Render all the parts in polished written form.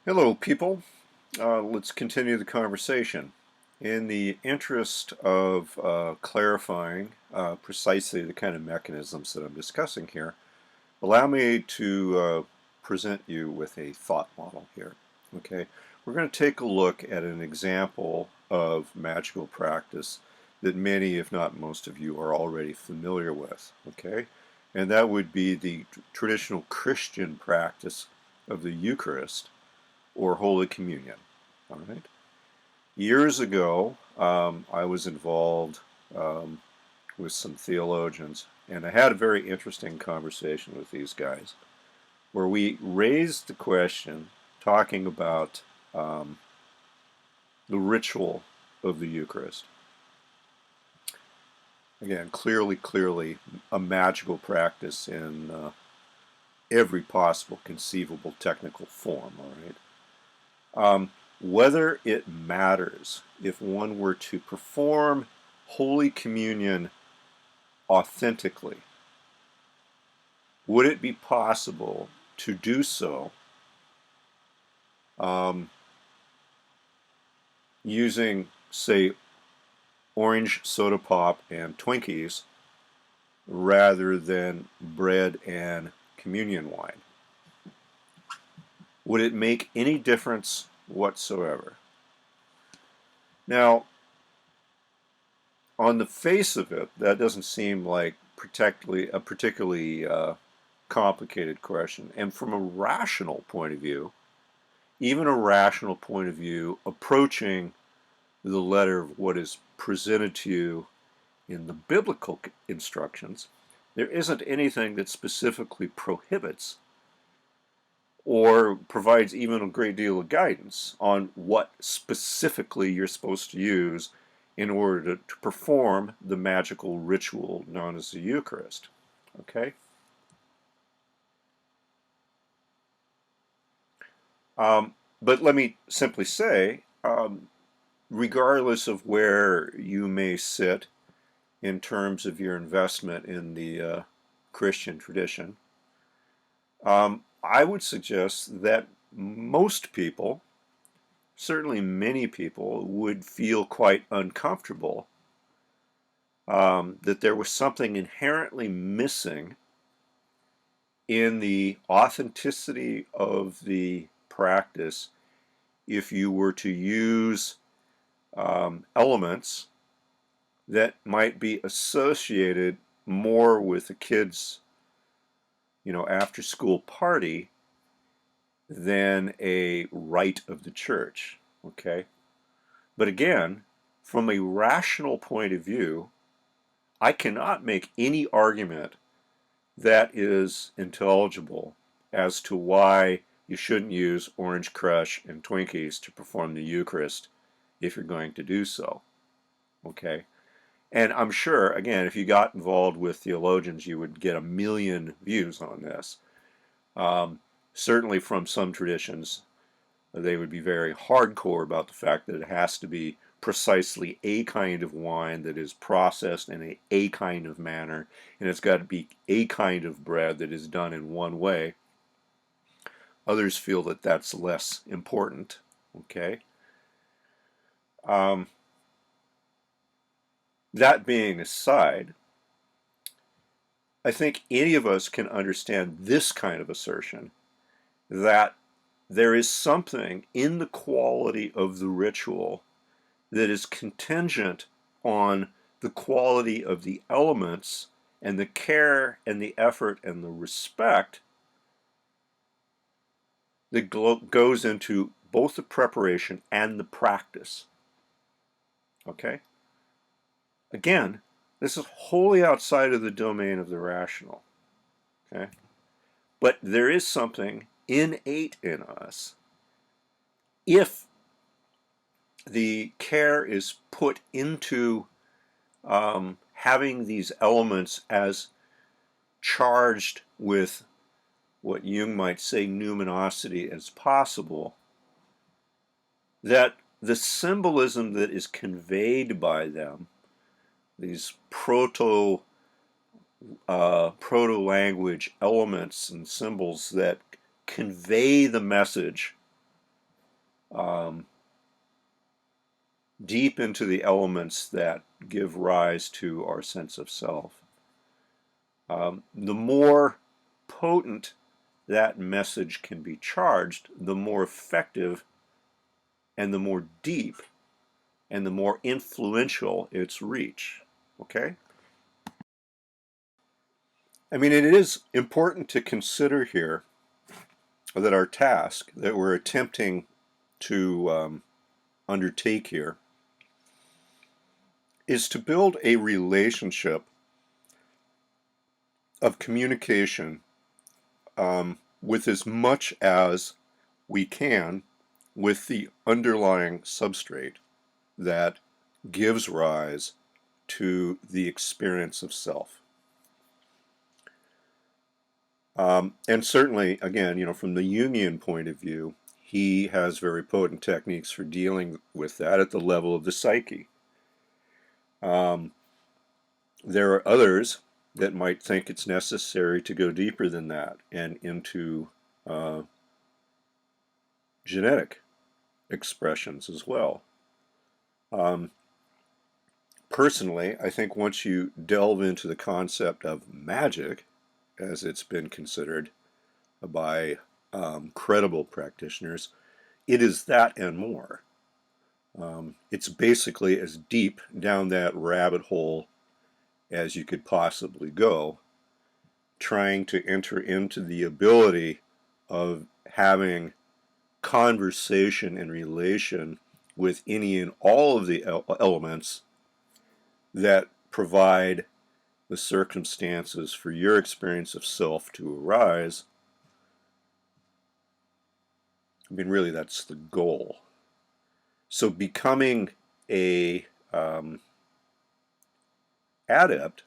Hello, people. Let's continue the conversation. In the interest of clarifying precisely the kind of mechanisms that I'm discussing here, allow me to present you with a thought model here. Okay, we're going to take a look at an example of magical practice that many, if not most of you, are already familiar with. Okay, and that would be the traditional Christian practice of the Eucharist or Holy Communion. All right. Years ago, I was involved um, with some theologians, and I had a very interesting conversation with these guys where we raised the question talking about um, the ritual of the Eucharist. Again, clearly a magical practice in every possible conceivable technical form, all right? Whether it matters if one were to perform Holy Communion authentically, would it be possible to do so um, using, say, orange soda pop and Twinkies rather than bread and communion wine? Would it make any difference whatsoever? Now, on the face of it, that doesn't seem like a particularly complicated question. And from a rational point of view, even a rational point of view, approaching the letter of what is presented to you in the biblical instructions, there isn't anything that specifically prohibits or provides even a great deal of guidance on what specifically you're supposed to use in order to perform the magical ritual known as the Eucharist. Okay? But let me simply say, regardless of where you may sit in terms of your investment in the Christian tradition, I would suggest that most people, certainly many people, would feel quite uncomfortable that there was something inherently missing in the authenticity of the practice if you were to use elements that might be associated more with the kids, after school party than a rite of the church. Okay? But again, from a rational point of view, I cannot make any argument that is intelligible as to why you shouldn't use Orange Crush and Twinkies to perform the Eucharist if you're going to do so. Okay? And I'm sure, again, if you got involved with theologians, you would get a million views on this. Certainly from some traditions, they would be very hardcore about the fact that it has to be precisely a kind of wine that is processed in a kind of manner, and it's got to be a kind of bread that is done in one way. Others feel that that's less important. Okay. Um, that being aside, I think any of us can understand this kind of assertion that there is something in the quality of the ritual that is contingent on the quality of the elements and the care and the effort and the respect that goes into both the preparation and the practice. Okay? Again, this is wholly outside of the domain of the rational. Okay? But there is something innate in us if the care is put into having these elements as charged with what Jung might say numinosity as possible, that the symbolism that is conveyed by them, these proto language elements and symbols that convey the message um, deep into the elements that give rise to our sense of self, the more potent that message can be charged, the more effective and the more deep and the more influential its reach. Okay? I mean, it is important to consider here that our task that we're attempting to undertake here is to build a relationship of communication with as much as we can with the underlying substrate that gives rise to the experience of self. And certainly, again, from the Jungian point of view, he has very potent techniques for dealing with that at the level of the psyche. There are others that might think it's necessary to go deeper than that and into genetic expressions as well. Personally, I think once you delve into the concept of magic, as it's been considered by credible practitioners, it is that and more. It's basically as deep down that rabbit hole as you could possibly go, trying to enter into the ability of having conversation and relation with any and all of the elements that provide the circumstances for your experience of self to arise. I mean, really, that's the goal. So becoming a adept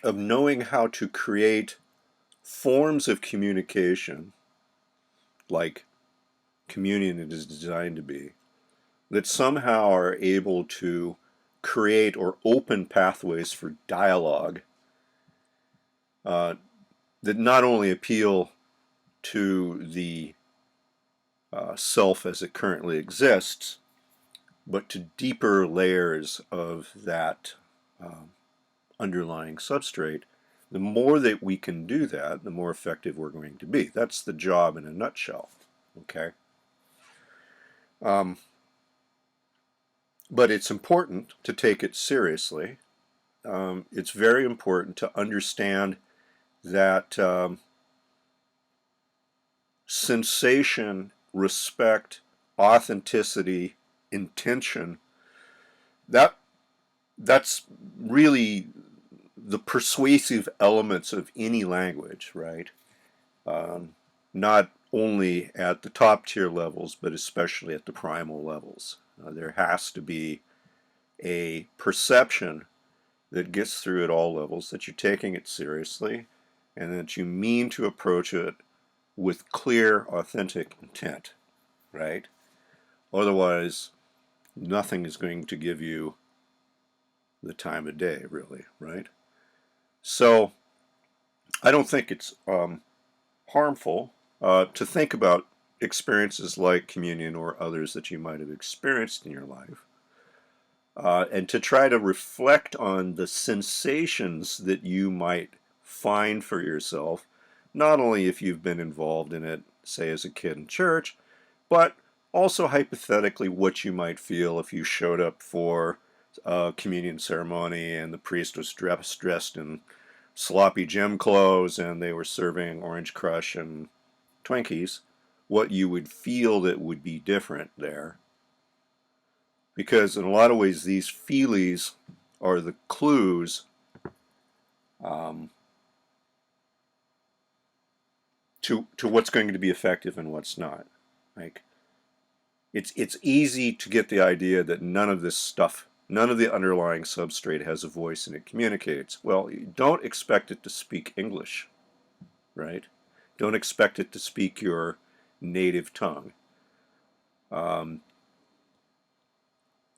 of knowing how to create forms of communication like communion is designed to be, that somehow are able to create or open pathways for dialogue that not only appeal to the self as it currently exists, but to deeper layers of that underlying substrate. The more that we can do that, the more effective we're going to be. That's the job in a nutshell. Okay? But it's important to take it seriously. It's very important to understand that sensation, respect, authenticity, intention, that's really the persuasive elements of any language, right? Not only at the top tier levels, but especially at the primal levels. There has to be a perception that gets through at all levels, that you're taking it seriously, and that you mean to approach it with clear, authentic intent, right? Otherwise, nothing is going to give you the time of day, really, right? So, I don't think it's harmful to think about experiences like communion or others that you might have experienced in your life, and to try to reflect on the sensations that you might find for yourself, not only if you've been involved in it, say as a kid in church, but also hypothetically what you might feel if you showed up for a communion ceremony and the priest was dressed in sloppy gym clothes and they were serving Orange Crush and Twinkies, what you would feel that would be different there. Because in a lot of ways, these feelies are the clues to what's going to be effective and what's not. Like, it's easy to get the idea that none of this stuff, none of the underlying substrate has a voice and it communicates. Well, you don't expect it to speak English, right? Don't expect it to speak your native tongue.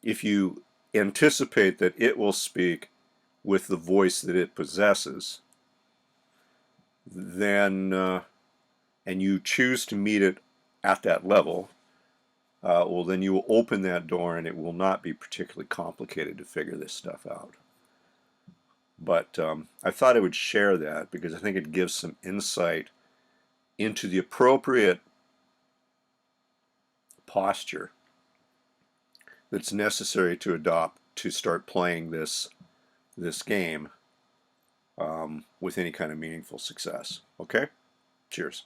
If you anticipate that it will speak with the voice that it possesses, then and you choose to meet it at that level, well, then you will open that door and it will not be particularly complicated to figure this stuff out. But I thought I would share that because I think it gives some insight into the appropriate posture that's necessary to adopt to start playing this game with any kind of meaningful success. Okay? Cheers.